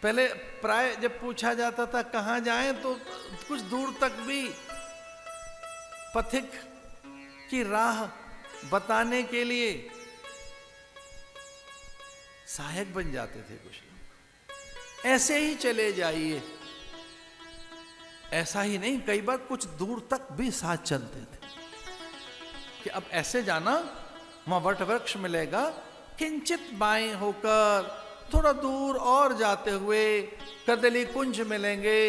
पहले प्राय जब पूछा जाता था कहां जाएं तो कुछ दूर तक भी पथिक की राह बताने के लिए सहायक बन जाते थे कुछ लोग। ऐसे ही चले जाइए, ऐसा ही नहीं, कई बार कुछ दूर तक भी साथ चलते थे कि अब ऐसे जाना, वहां वट वृक्ष मिलेगा, किंचित बाएं होकर थोड़ा दूर और जाते हुए कदली कुंज मिलेंगे,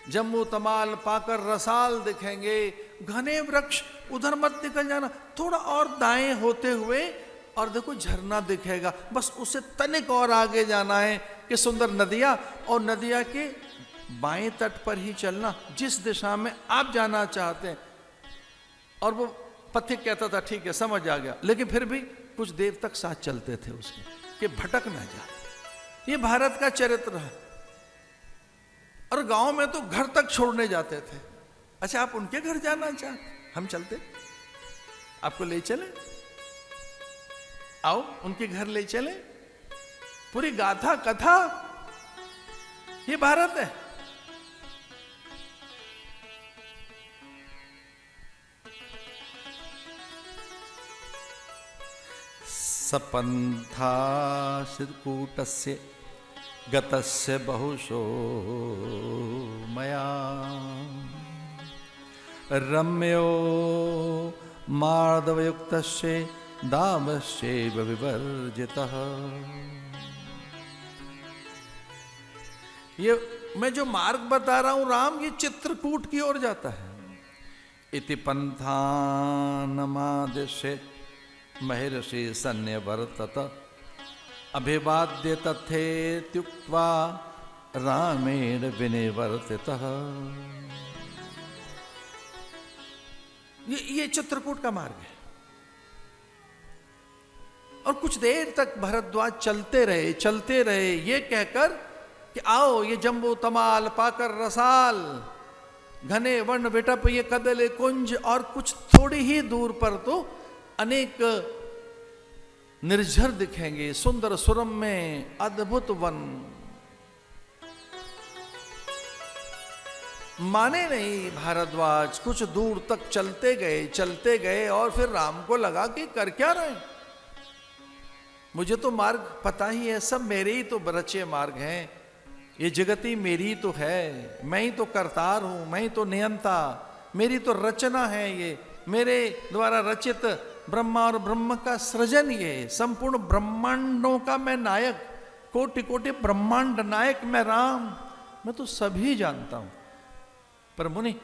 जम्मू तमाल पाकर रसाल दिखेंगे, घने वृक्ष, उधर मत निकल जाना, थोड़ा और दाएं होते हुए और देखो झरना दिखेगा, बस उससे तनिक और आगे जाना है कि सुंदर नदियां, और नदिया के बाएं तट पर ही चलना जिस दिशा में आप जाना चाहते हैं। और वो पथिक कहता था ठीक है समझ आ गया, लेकिन फिर भी कुछ देर तक साथ चलते थे उसके कि भटक ना जाए। ये भारत का चरित्र है। और गांव में तो घर तक छोड़ने जाते थे। अच्छा आप उनके घर जाना चाहते, हम चलते, आपको ले चले, आओ उनके घर ले चले, पूरी गाथा कथा, ये भारत है। सपन्था चित्रकूटस्य गतस्य बहुशो मया रम्यो मार्दवयुक्तस्य दामश्चैव विवर्जितः। ये मैं जो मार्ग बता रहा हूं राम, ये चित्रकूट की ओर जाता है। इति पंथानमादिश्य महर्षि सन्निवर्तत अभिवाद्य तथेत्युक्त्वा रामेण विनिवर्तितः। ये चित्रकूट का मार्ग है। और कुछ देर तक भरद्वाज चलते रहे ये कहकर कि आओ ये जम्बू तमाल पाकर रसाल, घने वन विटप ये कदले कुंज, और कुछ थोड़ी ही दूर पर तो अनेक निर्झर दिखेंगे, सुंदर सुरम में अद्भुत वन। माने नहीं भारद्वाज, कुछ दूर तक चलते गए और फिर राम को लगा कि कर क्या रहे, मुझे तो मार्ग पता ही है, सब मेरे ही तो रचे मार्ग हैं, ये जगती मेरी तो है, मैं ही तो करतार हूं, मैं ही तो नियंता, मेरी तो रचना है, ये मेरे द्वारा रचित ब्रह्मा और ब्रह्म का सृजन, ये संपूर्ण ब्रह्मांडों का मैं नायक, कोटि कोटि ब्रह्मांड नायक मैं राम, मैं तो सभी जानता हूं। पर मुनि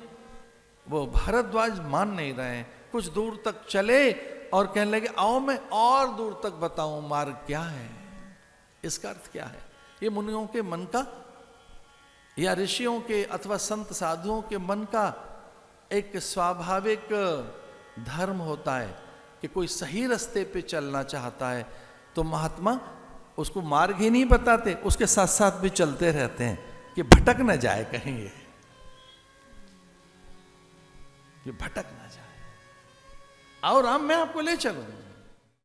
वो भारद्वाज मान नहीं रहे हैं, कुछ दूर तक चले और कहने लगे आओ मैं और दूर तक बताऊं मार्ग क्या है, इसका अर्थ क्या है। ये मुनियों के मन का या ऋषियों के अथवा संत साधुओं के मन का एक स्वाभाविक धर्म होता है कि कोई सही रास्ते पे चलना चाहता है तो महात्मा उसको मार्ग ही नहीं बताते, उसके साथ साथ भी चलते रहते हैं कि भटक न जाए कहीं, ये भटक ना जाए। आओ राम मैं आपको ले चलूंगा।